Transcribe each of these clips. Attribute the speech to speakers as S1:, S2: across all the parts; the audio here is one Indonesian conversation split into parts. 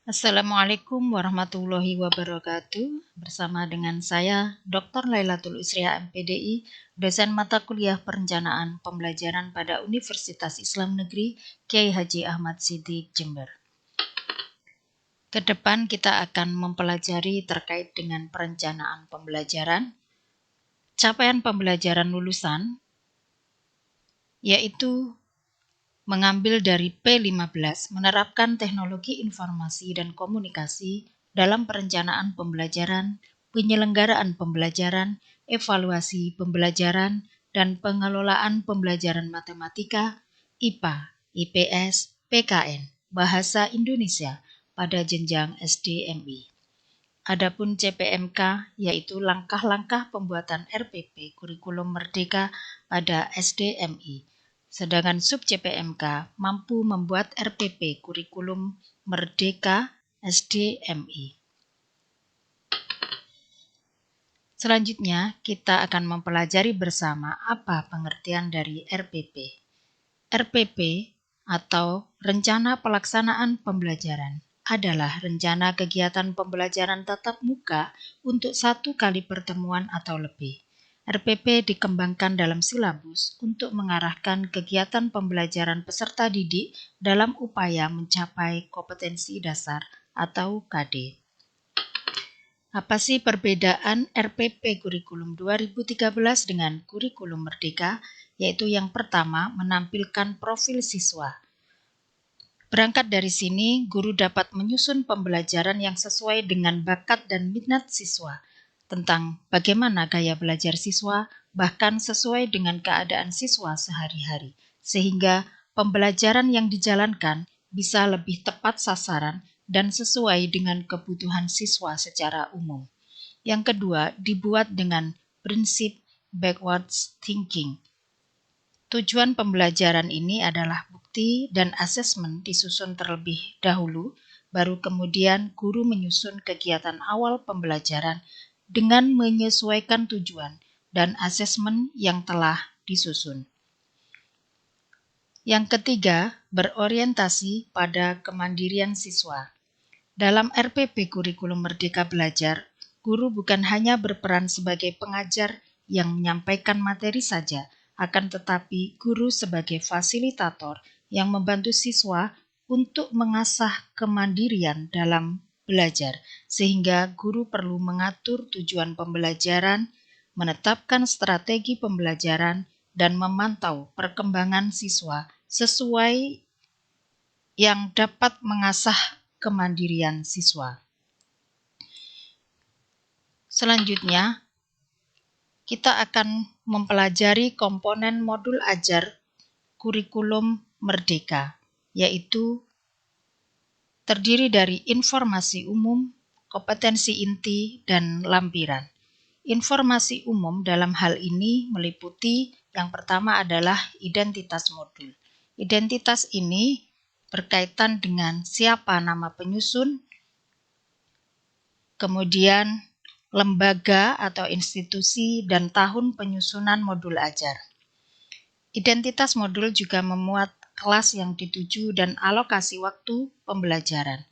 S1: Assalamualaikum warahmatullahi wabarakatuh. Bersama dengan saya, Dr. Lailatul Isriah MPDI, dosen mata kuliah perencanaan pembelajaran pada Universitas Islam Negeri Kiai Haji Ahmad Siddiq Jember. Kedepan kita akan mempelajari terkait dengan perencanaan pembelajaran, capaian pembelajaran lulusan, yaitu mengambil dari P15, menerapkan teknologi informasi dan komunikasi dalam perencanaan pembelajaran, penyelenggaraan pembelajaran, evaluasi pembelajaran, dan pengelolaan pembelajaran matematika, IPA, IPS, PKN, Bahasa Indonesia pada jenjang SD/MI. Adapun CPMK yaitu langkah-langkah pembuatan RPP Kurikulum Merdeka pada SD/MI. Sedangkan sub CPMK mampu membuat RPP Kurikulum Merdeka SD/MI. Selanjutnya, kita akan mempelajari bersama apa pengertian dari RPP. RPP atau Rencana Pelaksanaan Pembelajaran adalah rencana kegiatan pembelajaran tatap muka untuk 1 kali pertemuan atau lebih. RPP dikembangkan dalam silabus untuk mengarahkan kegiatan pembelajaran peserta didik dalam upaya mencapai kompetensi dasar atau KD. Apa sih perbedaan RPP Kurikulum 2013 dengan Kurikulum Merdeka? Yaitu yang pertama, menampilkan profil siswa. Berangkat dari sini, guru dapat menyusun pembelajaran yang sesuai dengan bakat dan minat siswa, tentang bagaimana gaya belajar siswa, bahkan sesuai dengan keadaan siswa sehari-hari, sehingga pembelajaran yang dijalankan bisa lebih tepat sasaran dan sesuai dengan kebutuhan siswa secara umum. Yang kedua, dibuat dengan prinsip backwards thinking. Tujuan pembelajaran ini adalah bukti dan asesmen disusun terlebih dahulu, baru kemudian guru menyusun kegiatan awal pembelajaran dengan menyesuaikan tujuan dan asesmen yang telah disusun. Yang ketiga, berorientasi pada kemandirian siswa. Dalam RPP Kurikulum Merdeka Belajar, guru bukan hanya berperan sebagai pengajar yang menyampaikan materi saja, akan tetapi guru sebagai fasilitator yang membantu siswa untuk mengasah kemandirian dalam belajar, sehingga guru perlu mengatur tujuan pembelajaran, menetapkan strategi pembelajaran, dan memantau perkembangan siswa sesuai yang dapat mengasah kemandirian siswa. Selanjutnya, kita akan mempelajari komponen modul ajar kurikulum merdeka, yaitu terdiri dari informasi umum, kompetensi inti, dan lampiran. Informasi umum dalam hal ini meliputi yang pertama adalah identitas modul. Identitas ini berkaitan dengan siapa nama penyusun, kemudian lembaga atau institusi, dan tahun penyusunan modul ajar. Identitas modul juga memuat kelas yang dituju dan alokasi waktu pembelajaran.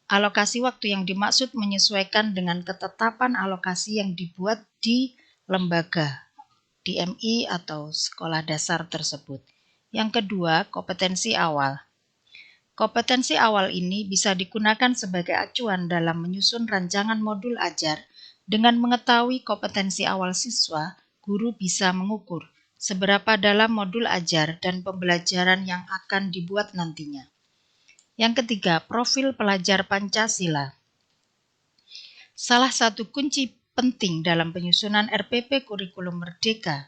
S1: Alokasi waktu yang dimaksud menyesuaikan dengan ketetapan alokasi yang dibuat di lembaga, di MI atau sekolah dasar tersebut. Yang kedua, kompetensi awal. Kompetensi awal ini bisa digunakan sebagai acuan dalam menyusun rancangan modul ajar. Dengan mengetahui kompetensi awal siswa, guru bisa mengukur seberapa dalam modul ajar dan pembelajaran yang akan dibuat nantinya. Yang ketiga, profil pelajar Pancasila. Salah satu kunci penting dalam penyusunan RPP Kurikulum Merdeka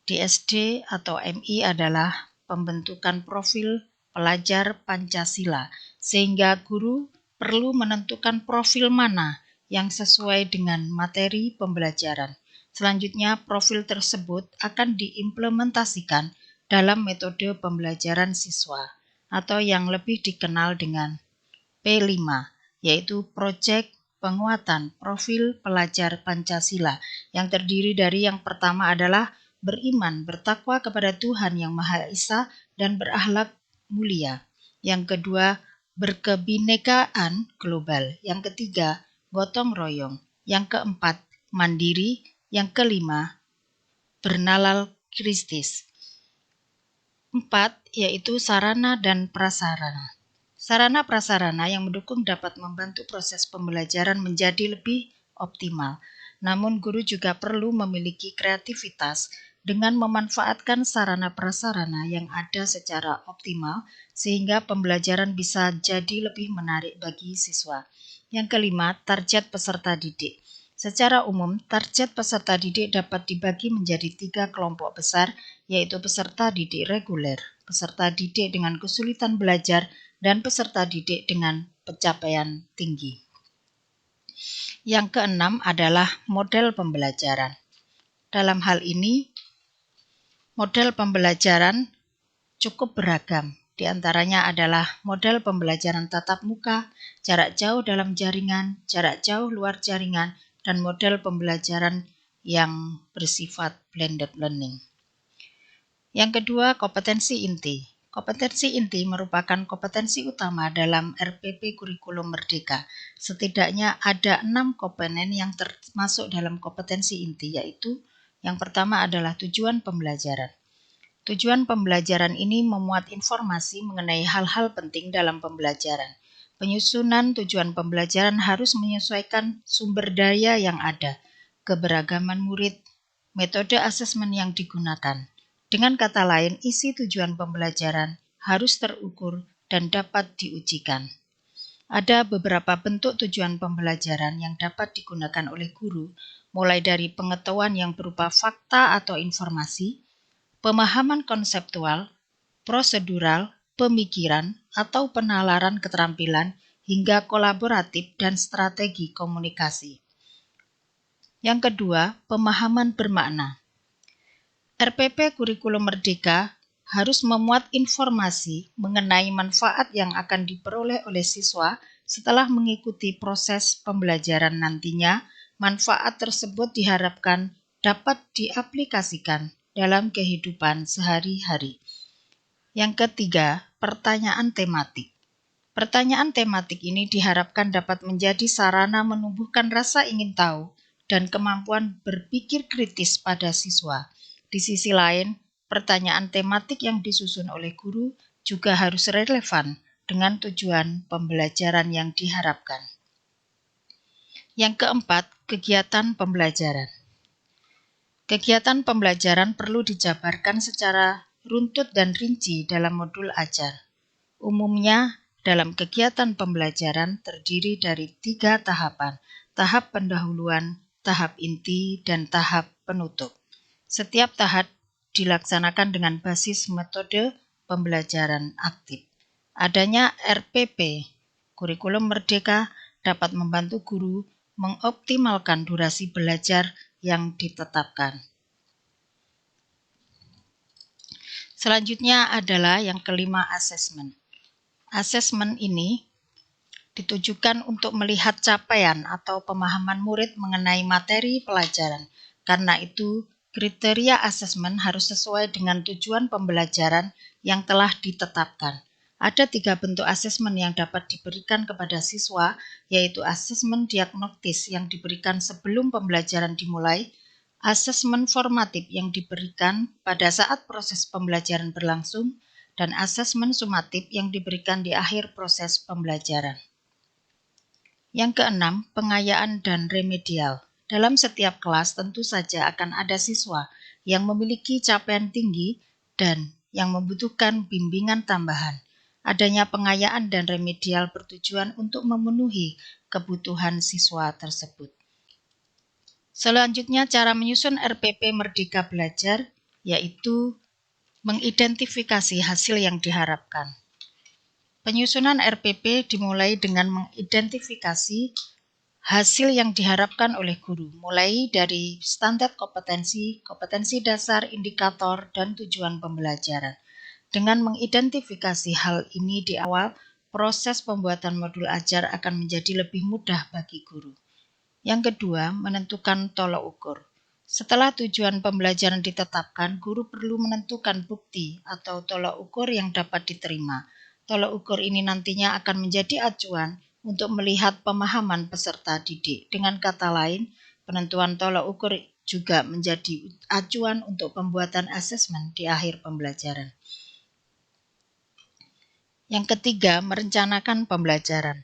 S1: di SD atau MI adalah pembentukan profil pelajar Pancasila, sehingga guru perlu menentukan profil mana yang sesuai dengan materi pembelajaran. Selanjutnya, profil tersebut akan diimplementasikan dalam metode pembelajaran siswa, atau yang lebih dikenal dengan P5, yaitu Proyek Penguatan Profil Pelajar Pancasila, yang terdiri dari yang pertama adalah beriman, bertakwa kepada Tuhan Yang Maha Esa, dan berakhlak mulia. Yang kedua, berkebinekaan global. Yang ketiga, gotong royong. Yang keempat, mandiri. Yang kelima, bernalal kristis. 4, yaitu sarana dan prasarana. Sarana prasarana yang mendukung dapat membantu proses pembelajaran menjadi lebih optimal. Namun guru juga perlu memiliki kreativitas dengan memanfaatkan sarana prasarana yang ada secara optimal sehingga pembelajaran bisa jadi lebih menarik bagi siswa. Yang kelima, target peserta didik. Secara umum, target peserta didik dapat dibagi menjadi 3 kelompok besar, yaitu peserta didik reguler, peserta didik dengan kesulitan belajar, dan peserta didik dengan pencapaian tinggi. Yang keenam adalah model pembelajaran. Dalam hal ini, model pembelajaran cukup beragam. Di antaranya adalah model pembelajaran tatap muka, jarak jauh dalam jaringan, jarak jauh luar jaringan, dan model pembelajaran yang bersifat blended learning. Yang kedua, kompetensi inti. Kompetensi inti merupakan kompetensi utama dalam RPP Kurikulum Merdeka. Setidaknya ada 6 komponen yang termasuk dalam kompetensi inti, yaitu yang pertama adalah tujuan pembelajaran. Tujuan pembelajaran ini memuat informasi mengenai hal-hal penting dalam pembelajaran. Penyusunan tujuan pembelajaran harus menyesuaikan sumber daya yang ada, keberagaman murid, metode asesmen yang digunakan. Dengan kata lain, isi tujuan pembelajaran harus terukur dan dapat diujikan. Ada beberapa bentuk tujuan pembelajaran yang dapat digunakan oleh guru, mulai dari pengetahuan yang berupa fakta atau informasi, pemahaman konseptual, prosedural, pemikiran, atau penalaran keterampilan, hingga kolaboratif dan strategi komunikasi. Yang kedua, pemahaman bermakna. RPP Kurikulum Merdeka harus memuat informasi mengenai manfaat yang akan diperoleh oleh siswa setelah mengikuti proses pembelajaran nantinya. Manfaat tersebut diharapkan dapat diaplikasikan dalam kehidupan sehari-hari. Yang ketiga, pertanyaan tematik. Pertanyaan tematik ini diharapkan dapat menjadi sarana menumbuhkan rasa ingin tahu dan kemampuan berpikir kritis pada siswa. Di sisi lain, pertanyaan tematik yang disusun oleh guru juga harus relevan dengan tujuan pembelajaran yang diharapkan. Yang keempat, kegiatan pembelajaran. Kegiatan pembelajaran perlu dijabarkan secara runtut dan rinci dalam modul ajar. Umumnya, dalam kegiatan pembelajaran terdiri dari 3 tahapan, tahap pendahuluan, tahap inti, dan tahap penutup. Setiap tahap dilaksanakan dengan basis metode pembelajaran aktif. Adanya RPP, Kurikulum Merdeka, dapat membantu guru mengoptimalkan durasi belajar yang ditetapkan. Selanjutnya adalah yang kelima, asesmen. Asesmen ini ditujukan untuk melihat capaian atau pemahaman murid mengenai materi pelajaran. Karena itu, kriteria asesmen harus sesuai dengan tujuan pembelajaran yang telah ditetapkan. Ada 3 bentuk asesmen yang dapat diberikan kepada siswa, yaitu asesmen diagnostis yang diberikan sebelum pembelajaran dimulai, asesmen formatif yang diberikan pada saat proses pembelajaran berlangsung, dan asesmen sumatif yang diberikan di akhir proses pembelajaran. Yang keenam, pengayaan dan remedial. Dalam setiap kelas tentu saja akan ada siswa yang memiliki capaian tinggi dan yang membutuhkan bimbingan tambahan. Adanya pengayaan dan remedial bertujuan untuk memenuhi kebutuhan siswa tersebut. Selanjutnya, cara menyusun RPP Merdeka Belajar, yaitu mengidentifikasi hasil yang diharapkan. Penyusunan RPP dimulai dengan mengidentifikasi hasil yang diharapkan oleh guru, mulai dari standar kompetensi, kompetensi dasar, indikator, dan tujuan pembelajaran. Dengan mengidentifikasi hal ini di awal, proses pembuatan modul ajar akan menjadi lebih mudah bagi guru. Yang kedua, menentukan tolok ukur. Setelah tujuan pembelajaran ditetapkan, guru perlu menentukan bukti atau tolok ukur yang dapat diterima. Tolok ukur ini nantinya akan menjadi acuan untuk melihat pemahaman peserta didik. Dengan kata lain, penentuan tolok ukur juga menjadi acuan untuk pembuatan asesmen di akhir pembelajaran. Yang ketiga, merencanakan pembelajaran.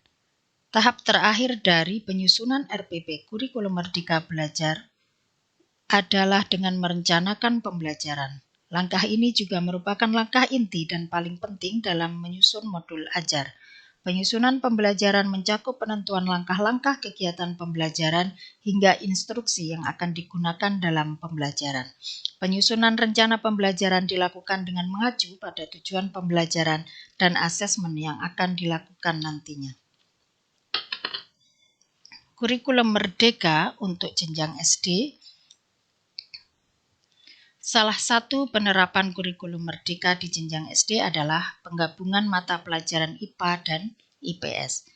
S1: Tahap terakhir dari penyusunan RPP Kurikulum Merdeka Belajar adalah dengan merencanakan pembelajaran. Langkah ini juga merupakan langkah inti dan paling penting dalam menyusun modul ajar. Penyusunan pembelajaran mencakup penentuan langkah-langkah kegiatan pembelajaran hingga instruksi yang akan digunakan dalam pembelajaran. Penyusunan rencana pembelajaran dilakukan dengan mengacu pada tujuan pembelajaran dan asesmen yang akan dilakukan nantinya. Kurikulum Merdeka untuk jenjang SD. Salah satu penerapan kurikulum merdeka di jenjang SD adalah penggabungan mata pelajaran IPA dan IPS.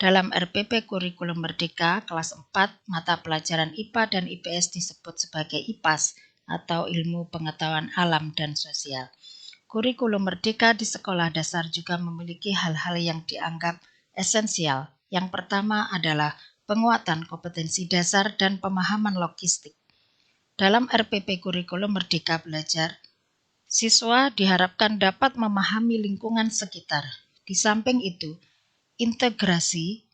S1: Dalam RPP Kurikulum Merdeka kelas 4, mata pelajaran IPA dan IPS disebut sebagai IPAS atau Ilmu Pengetahuan Alam dan Sosial. Kurikulum Merdeka di sekolah dasar juga memiliki hal-hal yang dianggap esensial. Yang pertama adalah penguatan kompetensi dasar dan pemahaman logistik. Dalam RPP Kurikulum Merdeka Belajar, siswa diharapkan dapat memahami lingkungan sekitar. Di samping itu, integrasi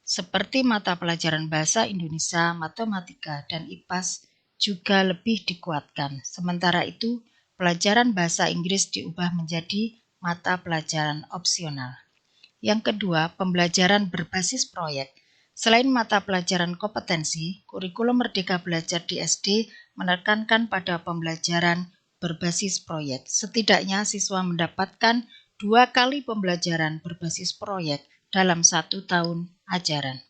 S1: seperti mata pelajaran bahasa Indonesia, matematika, dan IPAS juga lebih dikuatkan. Sementara itu, pelajaran bahasa Inggris diubah menjadi mata pelajaran opsional. Yang kedua, pembelajaran berbasis proyek. Selain mata pelajaran kompetensi, Kurikulum Merdeka Belajar di SD menekankan pada pembelajaran berbasis proyek. Setidaknya siswa mendapatkan 2 kali pembelajaran berbasis proyek dalam 1 tahun ajaran.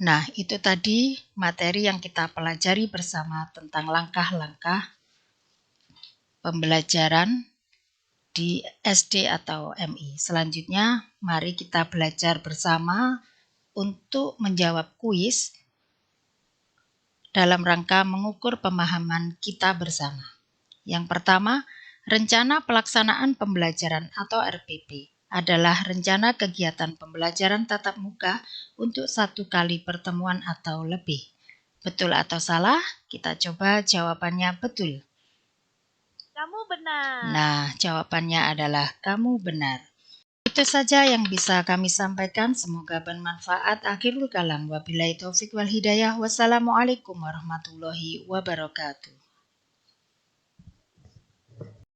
S1: Nah, itu tadi materi yang kita pelajari bersama tentang langkah-langkah pembelajaran di SD atau MI. Selanjutnya, mari kita belajar bersama untuk menjawab kuis dalam rangka mengukur pemahaman kita bersama. Yang pertama, rencana pelaksanaan pembelajaran atau RPP adalah rencana kegiatan pembelajaran tatap muka untuk 1 kali pertemuan atau lebih. Betul atau salah? Kita coba jawabannya betul.
S2: Kamu benar.
S1: Nah, jawabannya adalah kamu benar. Itu saja yang bisa kami sampaikan. Semoga bermanfaat. Akhirul kalam. Wabillahi taufiq wal hidayah. Wassalamualaikum warahmatullahi wabarakatuh.